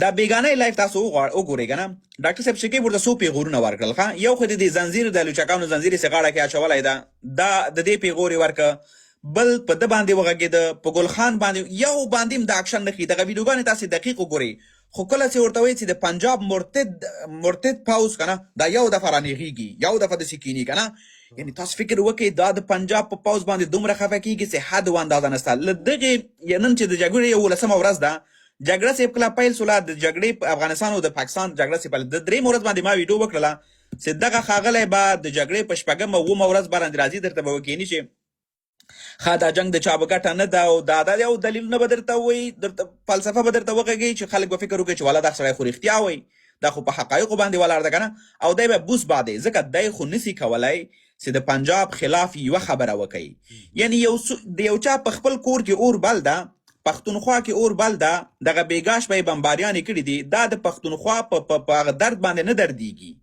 دا بیگانه لایف تاسو وګورئ کنه ډاکټر صاحب شکیب ورته څو پیغورونه ورکړل ښه یو خو د زنجیر د لوچکانو زنجیر یې غاړه کې اچولی ده دا د دې پیغور یې ورکړه بل په ده باندې وغږېده په ګل خان باندې یو باندې هم د اکشن نښي دغه ویډیوګانې تاسې دقیق وګورئ خو کله چې ورته وایي چې د پنجاب مرتد پوځ کنه دا یو دفعه رانیغېږي یو دفعه داسې کیني کنه یعنی تاسو فکر وکړئ دا د پنجاب په پوځ باندې دومره خفه کېږي چې حد و اندازه نشته له دغې نن چې د جګړې 11مه ورځ ده جګړه چې کله پیل سوله د جګړې په افغانستان او د پاکستان جګړه چې پیل د درېیمه ورځ باندې ما ویډیو وکړله چې دغه ښاغلی به د جګړې په شپږمه اوومه ورځ باندې راځي درته به وکیني چې ښه دا جنګ د چا به ګټه نه ده او دا یو دلیلونه به درته وایي درته فلسفه به درته وغږوي چې خلک به فکر وکړي چې والا دا سړی خو رښتیا وایي دا خو په حقایقو باندې ولاړ ده که نه او دی به بوس بادی ځکه دی خو نسي کولی چې د پنجاب خلاف یوه خبره وکړي یعنی د یو چا په خپل کور کې اور بل ده پښتونخوا کې اور بل ده دغه بیګاش به یې بمباریانې کړي دي دا د پښتونخوا په هغه درد باندې نه دردېږي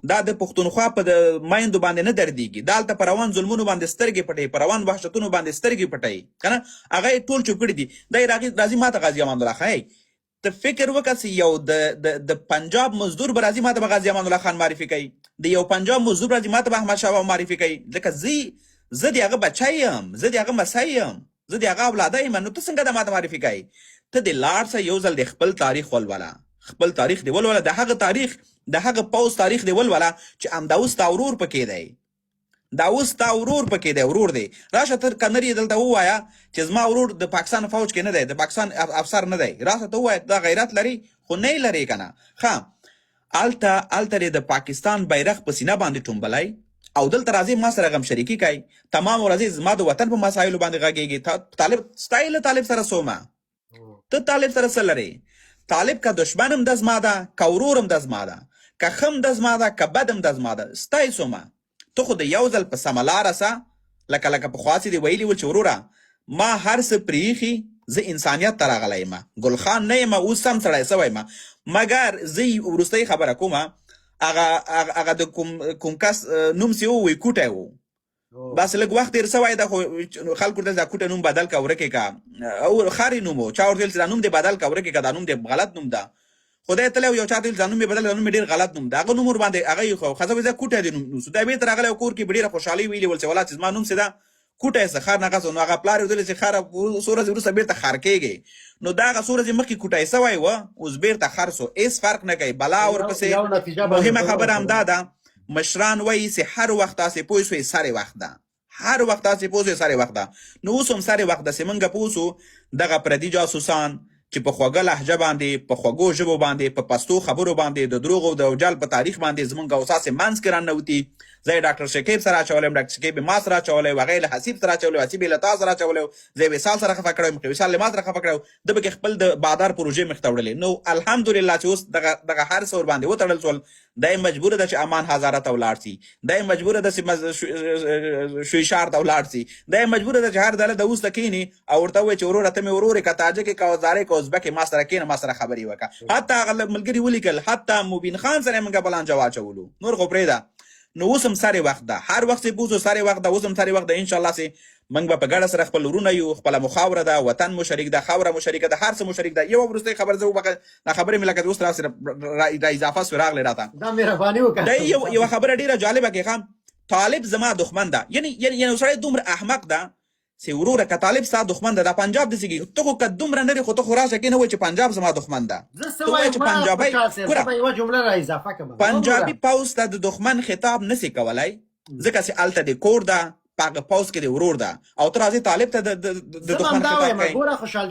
دا د پښتونخوا په د میندو باندې نه دردېږي دا هلته په روان ظلمونو باندې سترګې پټوي په روان وحشتونو باندې سترګې پټوي که نه هغه یې ټول چوپ کړي دي دی راځي ما ته غازي امان الله خان ته فکر وکړه چې یو د پنجاب مزدور به راځي ما ته به غازي امان الله خان معرفي کوي د یو پنجاب مزدور راځي ما ته به احمد شاه معرفي کوي ځکه زه د هغه بچی یم زه د هغه مسی یم زه د هغه اولاده یم نو ته څنګه د ما ته معرفي کوي ته د لاړ څه یو ځل د خپل تاریخ ولوله خپل تاریخ دی ولوله د هغه تاریخ د هغه پوځ تاریخ دی ولوله چې همدا اوس تا ورور پکې دی دا اوس تا ورور پکې دی ورور دی راشه تر کنر یې دلته ووایه چې زما ورور د پاکستان فوج کې نه دی د پاکستان افسر نه دی راشه ته ووایه دا غیرت لري خو نه یې لري که نه ښه هلته د پاکستان بیرغ په سینه باندې ټومبلی او دلته راځي ما سره غم شریکي کوي تمام ورځې زما د وطن په مسایلو باندې غږېږي طالب ستا یې له طالب سره څومه ته طالب سره څه لرې طالب که دشمن هم د زما ده که ورور هم د زما ده که ښه هم د زما ده که بد هم د زما ده ستا یې څومه ته خو د یو ځل په سمه لاره سه لکه پخوا چې دې ویلي ول چې وروره ما هر څه پرېښي زه انسانیت ته راغلی یم ګل خان نه یم اوس سم سړی سوی یم مګر زه وروستۍ خبره کومه هغه د کوم کس نوم چې ووایي کوټی و بس لږ وخت تېر سوی ده خو خلکو ورته دا کوټه نوم بدل که ورکې که او خاري نوم و چا ورته ویل چې دا نوم دې بدل که ورکې که دا نوم دې غلط نوم ده خدای تلی یو چا ته ویل دا نوم یې بدل دا نوم یې ډېر غلط نوم ده هغه نوم ورباندې هغه یې خو ښځه وایي زه کوټی دې نوم دا بېرته راغلی کور کې به ډېره خوشحالۍ ویلې ول چې ولا چې زما نوم چې ده کوټی څه خر نه غځو نو هغه پلار یې ویلې چې خره څو ورځې وروسته بېرته خر کېږي نو دا هغه څو ورځې مخکې کوټی سوی وه اوس بېرته خر سو هېڅ فرق نه کوي بلا ورپسې مهمه خبره همدا ده مشران وایي چې هر وخت تاسې پوه شوئ سر وخت ده هر وخت تاسې پوه شوئ سر وخت ده نو اوس هم سر وخت ده چې موږ پوه شو دغه پردي جاسوسان چې په خوږه لهجه باندې په خوږو ژبو باندې په پښتو خبرو باندې د دروغو د جال په تاریخ باندې زمونږ او ستاسې منځ کې راننوتي زه یې ډاکټر شکیب سره اچولی یم ډاکټر شکیب یې ما سره اچولی و هغه یې له حسیب سره اچولی و حسیب یې له تا سره اچولی و زه یې وصال سره خفه کړی یم وصال له ما سره خفه کړی و ده پکې خپل د بادار پروژې مخ ته وړلې نو الحمدلله چې اوس دغه هر څه ورباندې وتړل شول دا یې مجبوره ده چې امان هزاره ته ولاړ شي دا یې مجبوره ده چې شویشار ته ولاړ شي دا یې مجبوره ده چې هر ډله د اوس ته کښېني او ورته ووایي چې وروره ته مې ورور یې که تاجک یې که وزارۍ که ازبک یې ما سره کښېنه ما سره خبرې وکړه حتی هغه ملګري ولیکل حتی مبین خان سره یې موږ بلانجه واچولو نور خو پرېږده نو اوس هم سارې وخت ده هر وخت چې پوه شو سارې وخت ده اوس هم سارې وخت ده انشاءالله چې موږ به په ګډه سره خپل ورونه یو خپله مو خاوره ده وطن مو شریک ده خاوره مو شریکه ده هر څه مو شریک ده یوه وروستۍ خبر زه وبخښه دا خبرې مې لکه اوس راسره را اضافه سوې راغلی راته دا مهرباني وکړه دا یوه خبره ډېره جالبه کې ښه طالب زما دښمن ده یعنی سړی دومره احمق ده چې وروره که طالب ستا دښمن ده دا پنجاب داسې کېږي ته خو که دومره نه خو ته خو راشه کې نه وایي چې پنجاب زما دښمن ده ته وایې چې پنجابي پوځ ته د دښمن خطاب نسي کولی ځکه چې هلته د کور ده په هغه پوځ کې د ورور ده او ته راځې طالب ته د دښمن خطاب کوي